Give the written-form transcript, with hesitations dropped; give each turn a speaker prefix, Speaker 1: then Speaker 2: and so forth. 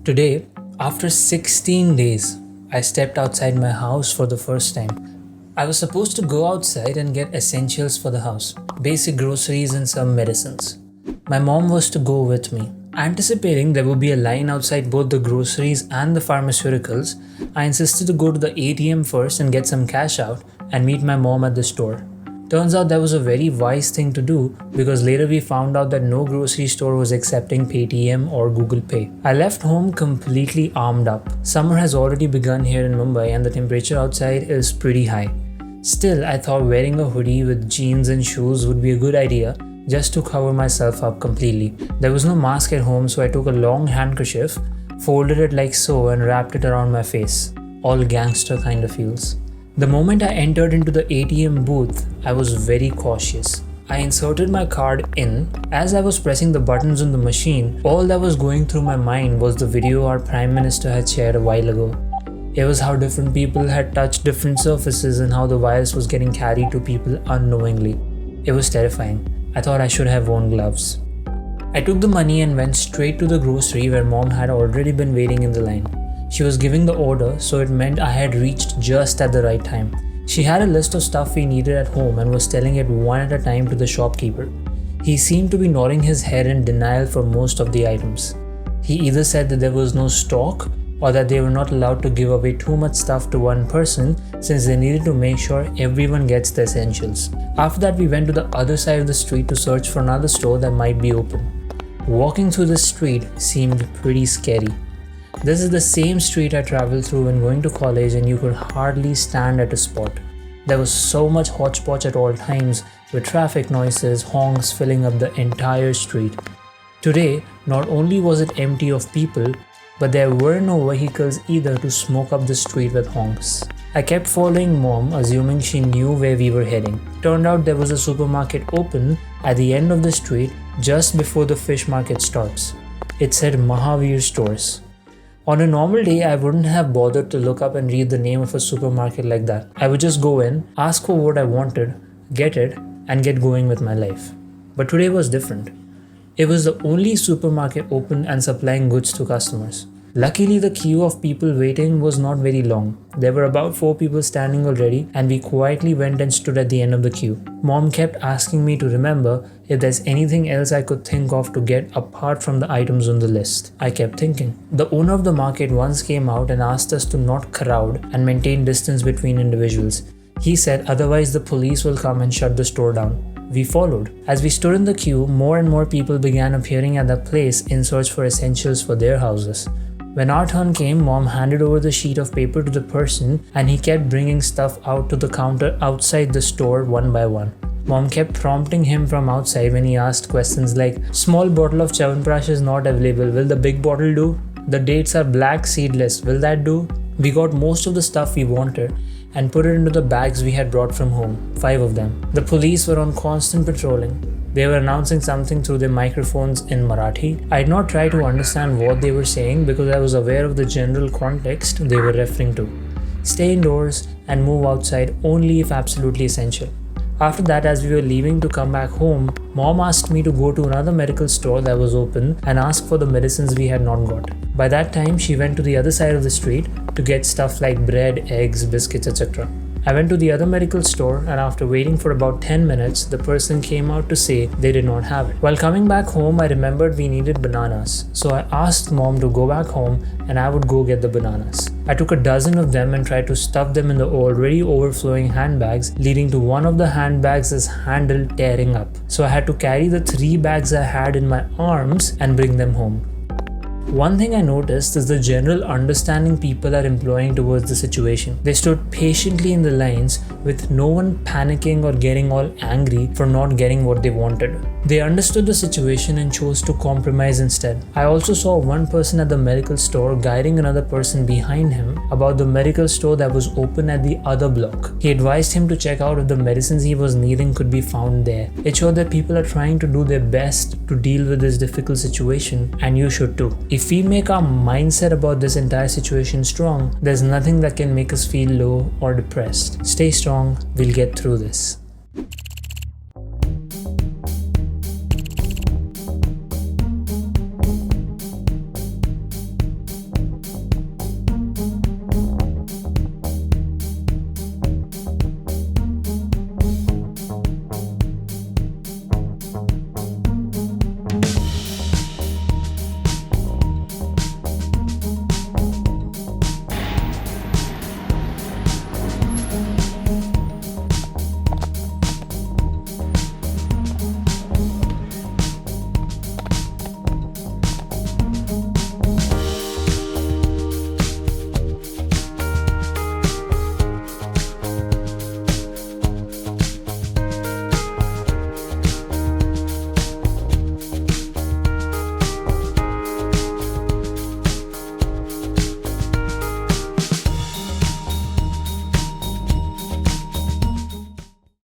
Speaker 1: Today, after 16 days, I stepped outside my house for the first time. I was supposed to go outside and get essentials for the house, basic groceries and some medicines. My mom was to go with me. Anticipating there would be a line outside both the groceries and the pharmaceuticals, I insisted to go to the ATM first and get some cash out and meet my mom at the store. Turns out that was a very wise thing to do because later we found out that no grocery store was accepting Paytm or Google Pay. I left home completely armed up. Summer has already begun here in Mumbai and the temperature outside is pretty high. Still, I thought wearing a hoodie with jeans and shoes would be a good idea just to cover myself up completely. There was no mask at home, so I took a long handkerchief, folded it like so and wrapped it around my face. All gangster kind of feels. The moment I entered into the ATM booth, I was very cautious. I inserted my card in. As I was pressing the buttons on the machine, all that was going through my mind was the video our Prime Minister had shared a while ago. It was how different people had touched different surfaces and how the virus was getting carried to people unknowingly. It was terrifying. I thought I should have worn gloves. I took the money and went straight to the grocery where mom had already been waiting in the line. She was giving the order, so it meant I had reached just at the right time. She had a list of stuff we needed at home and was telling it one at a time to the shopkeeper. He seemed to be nodding his head in denial for most of the items. He either said that there was no stock or that they were not allowed to give away too much stuff to one person since they needed to make sure everyone gets the essentials. After that, we went to the other side of the street to search for another store that might be open. Walking through the street seemed pretty scary. This is the same street I traveled through when going to college and you could hardly stand at a spot. There was so much hodgepodge at all times with traffic noises, honks filling up the entire street. Today, not only was it empty of people, but there were no vehicles either to smoke up the street with honks. I kept following mom, assuming she knew where we were heading. Turned out there was a supermarket open at the end of the street just before the fish market starts. It said Mahavir Stores. On a normal day, I wouldn't have bothered to look up and read the name of a supermarket like that. I would just go in, ask for what I wanted, get it, and get going with my life. But today was different. It was the only supermarket open and supplying goods to customers. Luckily, the queue of people waiting was not very long. There were about 4 people standing already, and we quietly went and stood at the end of the queue. Mom kept asking me to remember if there's anything else I could think of to get apart from the items on the list. I kept thinking. The owner of the market once came out and asked us to not crowd and maintain distance between individuals. He said otherwise the police will come and shut the store down. We followed. As we stood in the queue, more and more people began appearing at that place in search for essentials for their houses. When our turn came, mom handed over the sheet of paper to the person and he kept bringing stuff out to the counter outside the store one by one. Mom kept prompting him from outside when he asked questions like, "Small bottle of Chyawanprash is not available, will the big bottle do? The dates are black seedless, will that do?" We got most of the stuff we wanted and put it into the bags we had brought from home, 5 of them. The police were on constant patrolling. They were announcing something through their microphones in Marathi. I did not try to understand what they were saying because I was aware of the general context they were referring to. Stay indoors and move outside only if absolutely essential. After that, as we were leaving to come back home, mom asked me to go to another medical store that was open and ask for the medicines we had not got. By that time, she went to the other side of the street to get stuff like bread, eggs, biscuits, etc. I went to the other medical store and after waiting for about 10 minutes, the person came out to say they did not have it. While coming back home, I remembered we needed bananas. So I asked mom to go back home and I would go get the bananas. I took a dozen of them and tried to stuff them in the already overflowing handbags, leading to one of the handbags' handle tearing up. So I had to carry the 3 bags I had in my arms and bring them home. One thing I noticed is the general understanding people are employing towards the situation. They stood patiently in the lines with no one panicking or getting all angry for not getting what they wanted. They understood the situation and chose to compromise instead. I also saw one person at the medical store guiding another person behind him about the medical store that was open at the other block. He advised him to check out if the medicines he was needing could be found there. It showed that people are trying to do their best to deal with this difficult situation, and you should too. If we make our mindset about this entire situation strong, there's nothing that can make us feel low or depressed. Stay strong, we'll get through this.